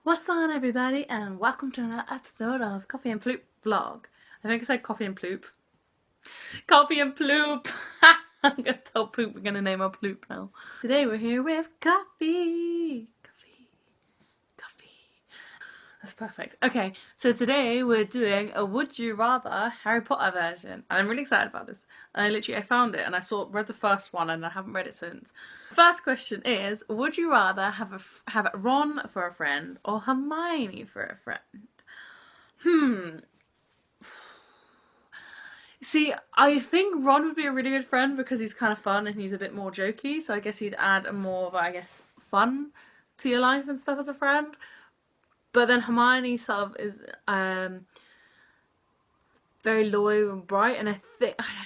What's on, everybody, and welcome to another episode of Coffee and Ploop vlog. I think I said Coffee and Ploop. Coffee and Ploop! I'm gonna tell Poop we're gonna name our Ploop now. Today we're here with coffee. That's perfect. Okay, so today we're doing a Would You Rather Harry Potter version. And I'm really excited about this. I found it and I read the first one and I haven't read it since. First question is, would you rather have Ron for a friend or Hermione for a friend? See, I think Ron would be a really good friend because he's kind of fun and he's a bit more jokey. So I guess he'd add a more of, fun to your life and stuff as a friend. But then Hermione sort of is very loyal and bright, and I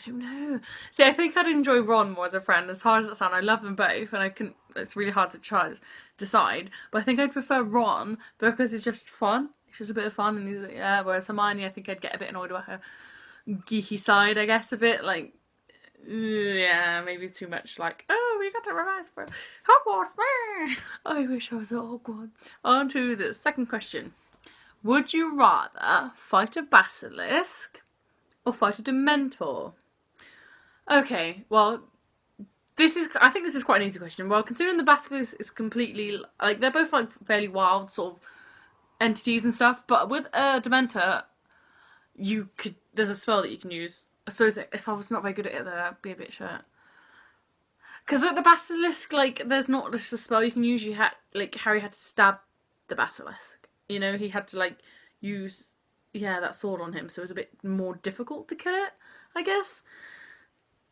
don't know. See, I think I'd enjoy Ron more as a friend. As hard as that sounds, I love them both, and it's really hard to decide. But I think I'd prefer Ron because it's just fun. It's just a bit of fun, and whereas Hermione, I think I'd get a bit annoyed about her geeky side, I guess, a bit like. Yeah, maybe too much like, oh, we got to revise for Hogwarts. I wish I was at Hogwarts. On to the second question. Would you rather fight a basilisk or fight a Dementor? Okay, well, I think this is quite an easy question. Well, considering the basilisk is completely, they're both fairly wild sort of entities and stuff, but with a Dementor, there's a spell that you can use. I suppose if I was not very good at it, then I'd be a bit short. Because with the basilisk, there's not just a spell you can use. Harry had to stab the basilisk. You know, he had to, use, that sword on him. So it was a bit more difficult to kill it, I guess.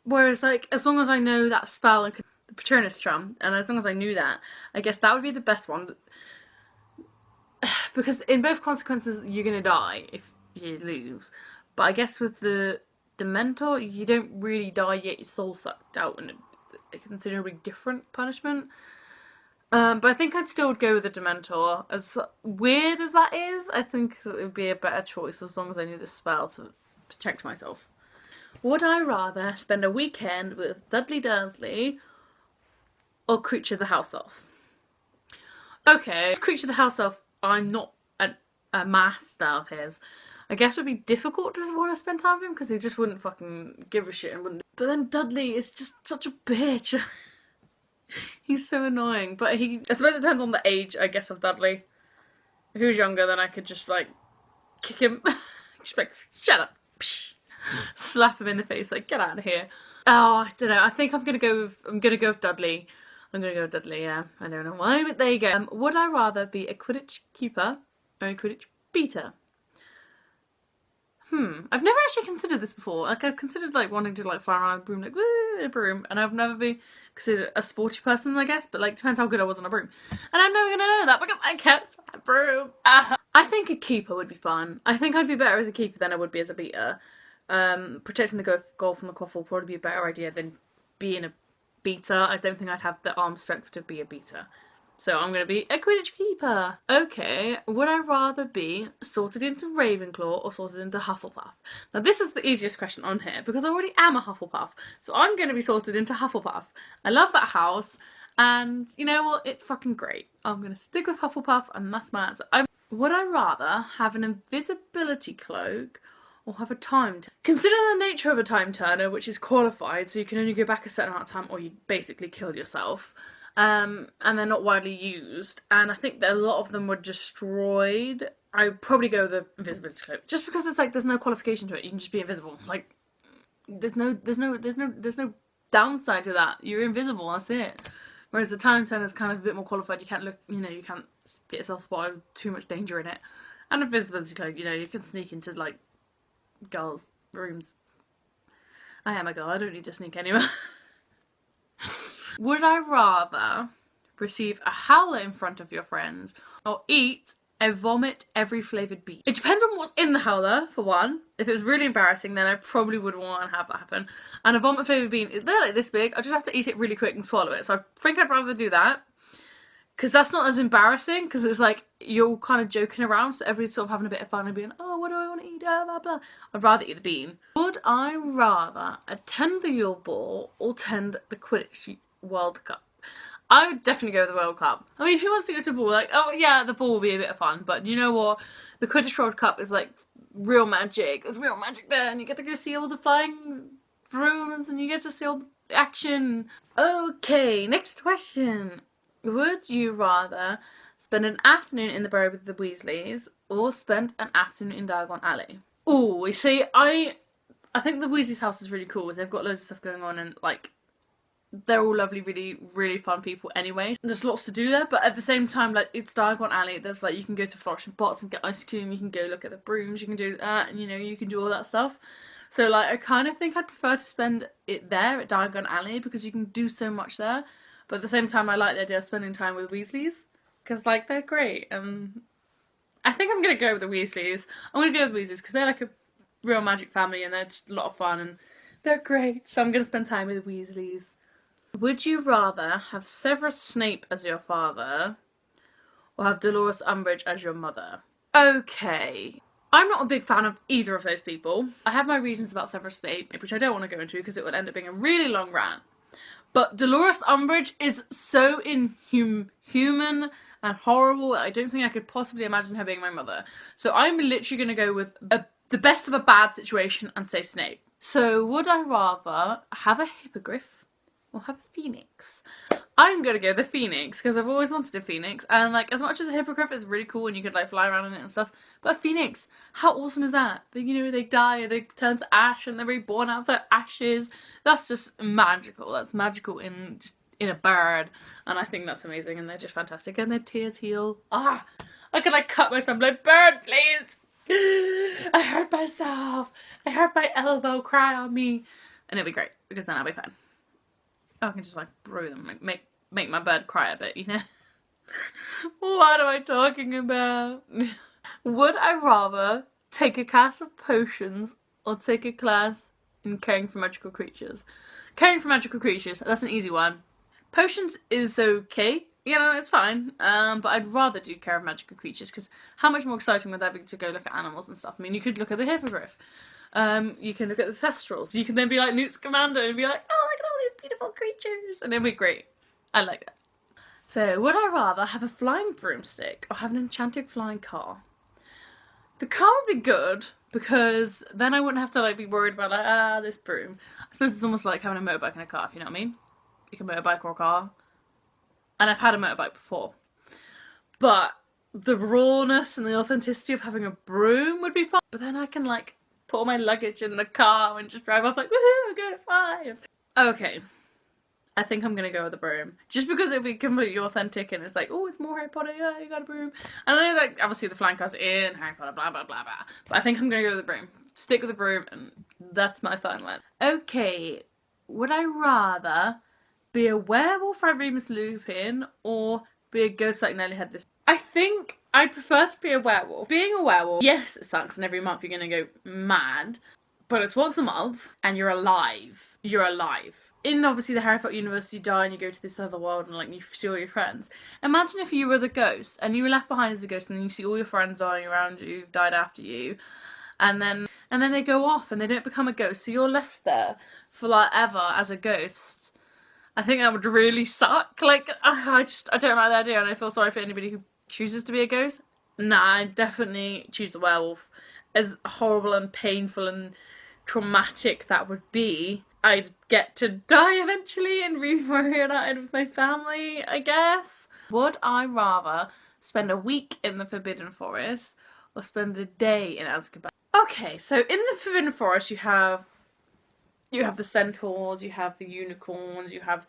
Whereas, as long as I know that spell, the Patronus Charm, and as long as I knew that, I guess that would be the best one. Because in both consequences, you're going to die if you lose. But I guess with the Dementor, you don't really die yet, your soul's sucked out, and it's a considerably different punishment. But I think I'd still go with the Dementor. As weird as that is, I think it would be a better choice as long as I knew the spell to protect myself. Would I rather spend a weekend with Dudley Dursley or Creature the House Elf? Okay, Creature the House Elf, I'm not a master of his. I guess it would be difficult to want to spend time with him because he just wouldn't fucking give a shit and wouldn't. But then Dudley is just such a bitch. He's so annoying. But I suppose it depends on the age, I guess, of Dudley. If he was younger, then I could just kick him. Just shut up. Psh. Slap him in the face, get out of here. Oh, I don't know. I think I'm gonna go with Dudley. Yeah. I don't know why, but there you go. Would I rather be a Quidditch keeper or a Quidditch beater? I've never actually considered this before. I've considered wanting to fly around a broom, woo, a broom, and I've never been considered a sporty person, I guess. But depends how good I was on a broom, and I'm never gonna know that because I can't fly a broom. I think a keeper would be fun. I think I'd be better as a keeper than I would be as a beater. Protecting the goal from the quaff will probably be a better idea than being a beater. I don't think I'd have the arm strength to be a beater. So I'm going to be a Quidditch keeper. Okay, would I rather be sorted into Ravenclaw or sorted into Hufflepuff? Now this is the easiest question on here because I already am a Hufflepuff. So I'm going to be sorted into Hufflepuff. I love that house and you know what? It's fucking great. I'm going to stick with Hufflepuff and that's my answer. Would I rather have an invisibility cloak or have a time turner? Consider the nature of a time turner, which is qualified, so you can only go back a certain amount of time or you basically kill yourself. And they're not widely used, and I think that a lot of them were destroyed. I'd probably go with the invisibility cloak, just because it's there's no qualification to it. You can just be invisible. There's no downside to that. You're invisible. That's it. Whereas the time turner is kind of a bit more qualified. You can't look. You can't get yourself spotted with too much danger in it. And invisibility cloak. You can sneak into girls' rooms. I am a girl. I don't need to sneak anywhere. Would I rather receive a howler in front of your friends or eat a vomit every flavoured bean? It depends on what's in the howler, for one. If it was really embarrassing, then I probably wouldn't want to have that happen. And a vomit flavoured bean, they're this big, I just have to eat it really quick and swallow it. So I think I'd rather do that. Because that's not as embarrassing, because it's you're kind of joking around, so everybody's sort of having a bit of fun and being, oh, what do I want to eat, blah, blah. I'd rather eat the bean. Would I rather attend the Yule Ball or attend the Quidditch World Cup? I would definitely go with the World Cup. I mean, who wants to go to a ball? Like, oh yeah, the ball will be a bit of fun, but you know what? The Quidditch World Cup is like real magic. There's real magic there, and you get to go see all the flying brooms, and you get to see all the action. Okay, next question. Would you rather spend an afternoon in the Burrow with the Weasleys, or spend an afternoon in Diagon Alley? Oh, you see, I think the Weasleys' house is really cool. They've got loads of stuff going on, and like, they're all lovely, really, really fun people anyway. There's lots to do there, but at the same time, like, it's Diagon Alley. There's like, you can go to Flourish and Pots and get ice cream, you can go look at the brooms, you can do that, and you know, you can do all that stuff. So like, I kind of think I'd prefer to spend it there at Diagon Alley because you can do so much there. But at the same time, I like the idea of spending time with Weasleys because like, they're great. And I think I'm going to go with the Weasleys. I'm going to go with Weasleys because they're like a real magic family and they're just a lot of fun and they're great. So I'm going to spend time with the Weasleys. Would you rather have Severus Snape as your father or have Dolores Umbridge as your mother? Okay. I'm not a big fan of either of those people. I have my reasons about Severus Snape, which I don't want to go into because it would end up being a really long rant. But Dolores Umbridge is so inhuman and horrible that I don't think I could possibly imagine her being my mother. So I'm literally going to go with the best of a bad situation and say Snape. So would I rather have a hippogriff or have a phoenix? I'm gonna go the phoenix because I've always wanted a phoenix, and like, as much as a hippogriff is really cool and you could like fly around in it and stuff, but a phoenix, how awesome is that? They, you know, they die, they turn to ash and they're reborn out of their ashes. That's just magical. That's magical in a bird, and I think that's amazing, and they're just fantastic, and their tears heal. I could like cut myself like, bird, please. I hurt myself. I hurt my elbow. Cry on me, and it'll be great because then I'll be fine. I can just like brew them, like make my bird cry a bit, you know? What am I talking about? Would I rather take a class of potions or take a class in caring for magical creatures? Caring for magical creatures, that's an easy one. Potions is okay, you know, it's fine, but I'd rather do care of magical creatures because how much more exciting would that be to go look at animals and stuff? I mean, you could look at the hippogriff. You can look at the Thestrals. You can then be like Newt Scamander and be like, oh, look at all these beautiful creatures, and it'll be great. I like that. So, would I rather have a flying broomstick or have an enchanted flying car? The car would be good because then I wouldn't have to like be worried about like, this broom. I suppose it's almost like having a motorbike and a car, if you know what I mean? You can motorbike or a car. And I've had a motorbike before. But the rawness and the authenticity of having a broom would be fun. But then I can like put all my luggage in the car and just drive off like, woohoo, I'm going at 5. Okay. I think I'm gonna go with the broom. Just because it'll be completely authentic and it's like, oh, it's more Harry Potter, yeah, you got a broom. And I know that obviously the flying car's in Harry Potter, blah, blah, blah, blah. But I think I'm gonna go with the broom. Stick with the broom, and that's my final one. Okay, would I rather be a werewolf like Remus Lupin or be a ghost like Nellie Headless? I think I'd prefer to be a werewolf. Being a werewolf, yes, it sucks, and every month you're gonna go mad, but it's once a month, and you're alive. You're alive. In obviously the Harry Potter universe, you die and you go to this other world and like you see all your friends. Imagine if you were the ghost and you were left behind as a ghost and then you see all your friends dying around you, who've died after you, and then they go off and they don't become a ghost, so you're left there for like ever as a ghost. I think that would really suck. Like, I don't like the idea, and I feel sorry for anybody who chooses to be a ghost. Nah, I definitely choose the werewolf. As horrible and painful and traumatic that would be, I'd get to die eventually and be reunited with my family, I guess. Would I rather spend a week in the Forbidden Forest or spend a day in Azkaban? Okay, so in the Forbidden Forest you have the centaurs, you have the unicorns, you have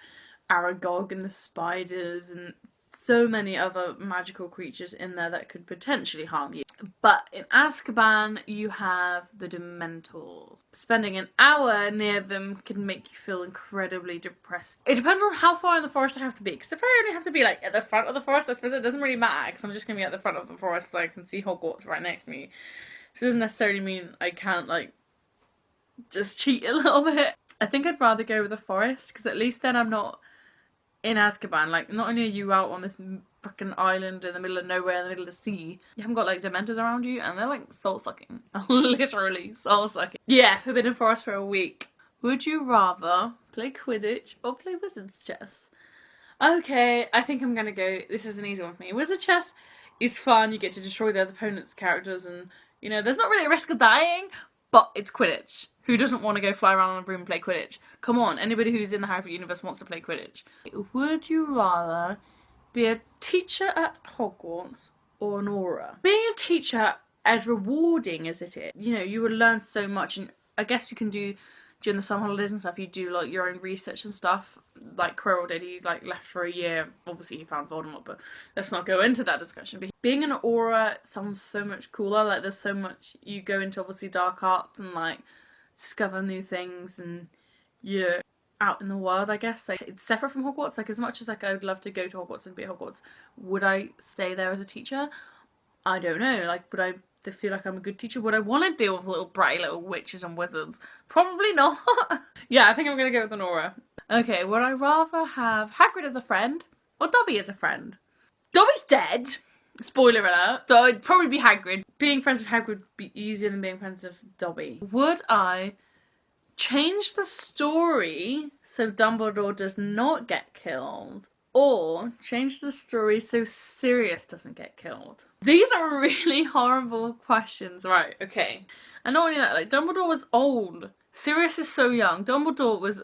Aragog and the spiders and so many other magical creatures in there that could potentially harm you. But in Azkaban, you have the Dementors. Spending an hour near them can make you feel incredibly depressed. It depends on how far in the forest I have to be. Because if I only have to be like at the front of the forest, I suppose it doesn't really matter. Because I'm just going to be at the front of the forest so I can see Hogwarts right next to me. So it doesn't necessarily mean I can't like just cheat a little bit. I think I'd rather go with the forest. Because at least then I'm not in Azkaban. Like, not only are you out on this freaking island in the middle of nowhere, in the middle of the sea, you haven't got like Dementors around you, and they're like soul-sucking. Literally soul-sucking. Yeah, Forbidden Forest for a week. Would you rather play Quidditch or play Wizard's Chess? Okay, I think I'm gonna go. This is an easy one for me. Wizard chess is fun. You get to destroy the other opponent's characters, and you know there's not really a risk of dying. But it's Quidditch. Who doesn't want to go fly around in a room and play Quidditch? Come on, anybody who's in the Harry Potter universe wants to play Quidditch. Would you rather be a teacher at Hogwarts or an aura? Being a teacher, as rewarding as it is, you know, you would learn so much, and I guess you can do during the summer holidays and stuff, you do like your own research and stuff, like Quirrell did. He like left for a year. Obviously he found Voldemort, but let's not go into that discussion. But being an aura sounds so much cooler. Like there's so much, you go into obviously dark arts and like discover new things, and you're out in the world, I guess. Like it's separate from Hogwarts. Like as much as like I would love to go to Hogwarts and be at Hogwarts, would I stay there as a teacher? I don't know. Like would I feel like I'm a good teacher? Would I want to deal with little bright little witches and wizards? Probably not. Yeah, I think I'm gonna go with an aura. Okay, would I rather have Hagrid as a friend or Dobby as a friend? Dobby's dead. Spoiler alert. So it'd probably be Hagrid. Being friends with Hagrid would be easier than being friends with Dobby. Would I change the story so Dumbledore does not get killed, or change the story so Sirius doesn't get killed? These are really horrible questions. Right, okay. And not only that, like, Dumbledore was old. Sirius is so young. Dumbledore was,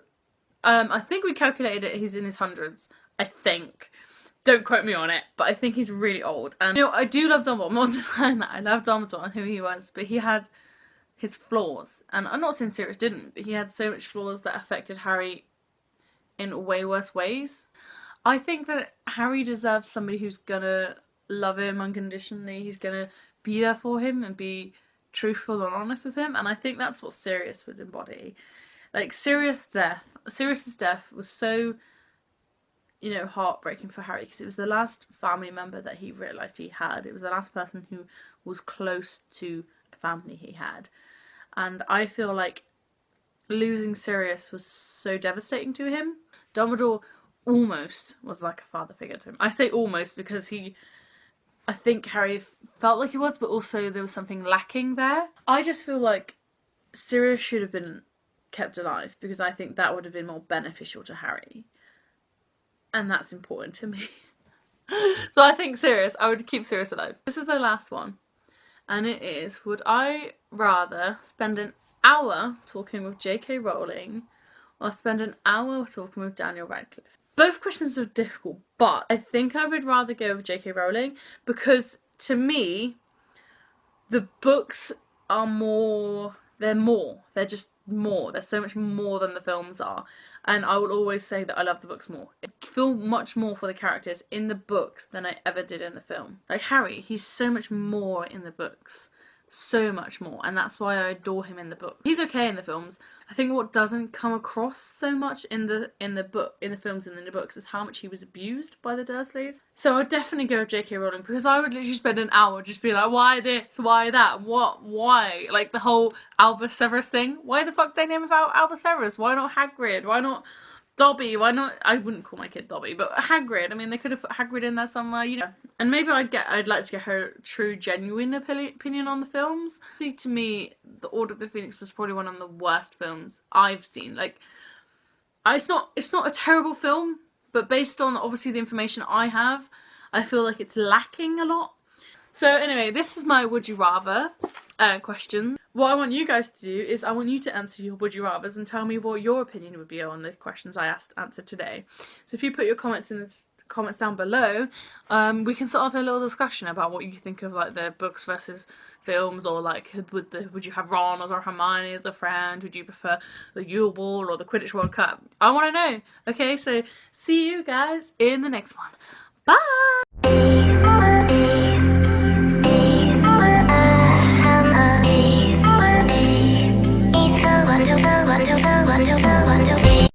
I think we calculated it, he's in his hundreds. I think. Don't quote me on it, but I think he's really old. And, you know, I do love Dumbledore. I'm not denying that. I love Dumbledore and who he was, but he had his flaws. And I'm not saying Sirius didn't, but he had so much flaws that affected Harry in way worse ways. I think that Harry deserves somebody who's gonna love him unconditionally. He's gonna be there for him and be truthful and honest with him, and I think that's what Sirius would embody. Like Sirius's death was so, you know, heartbreaking for Harry because it was the last family member that he realised he had. It was the last person who was close to a family he had, and I feel like losing Sirius was so devastating to him. Dumbledore almost was like a father figure to him. I say almost because I think Harry felt like he was, but also there was something lacking there. I just feel like Sirius should have been kept alive because I think that would have been more beneficial to Harry. And that's important to me. So I think I would keep Sirius alive. This is the last one. And it is, would I rather spend an hour talking with J.K. Rowling or spend an hour talking with Daniel Radcliffe? Both questions are difficult, but I think I would rather go with J.K. Rowling because to me, the books are more, they're just more. They're so much more than the films are. And I will always say that I love the books more. I feel much more for the characters in the books than I ever did in the film. Like Harry, he's so much more in the books. So much more, and that's why I adore him in the book. He's okay in the films. I think what doesn't come across so much in the films and in the books is how much he was abused by the Dursleys. So I'd definitely go with J.K. Rowling because I would literally spend an hour just being like, why this, why that, what, why? Like the whole Albus Severus thing. Why the fuck they name him Albus Severus? Why not Hagrid? Why not Dobby? Why not? I wouldn't call my kid Dobby, but Hagrid. I mean, they could have put Hagrid in there somewhere, you know. And maybe I'd like to get her true, genuine opinion on the films. See, to me, The Order of the Phoenix was probably one of the worst films I've seen. Like, it's not a terrible film, but based on obviously the information I have, I feel like it's lacking a lot. So anyway, this is my would you rather question. What I want you guys to do is I want you to answer your would you rathers and tell me what your opinion would be on the questions I answered today. So if you put your comments in the comments down below, we can start up a little discussion about what you think of like the books versus films, or like would you have Ron or Hermione as a friend? Would you prefer the Yule Ball or the Quidditch World Cup? I want to know. Okay, so see you guys in the next one. Bye!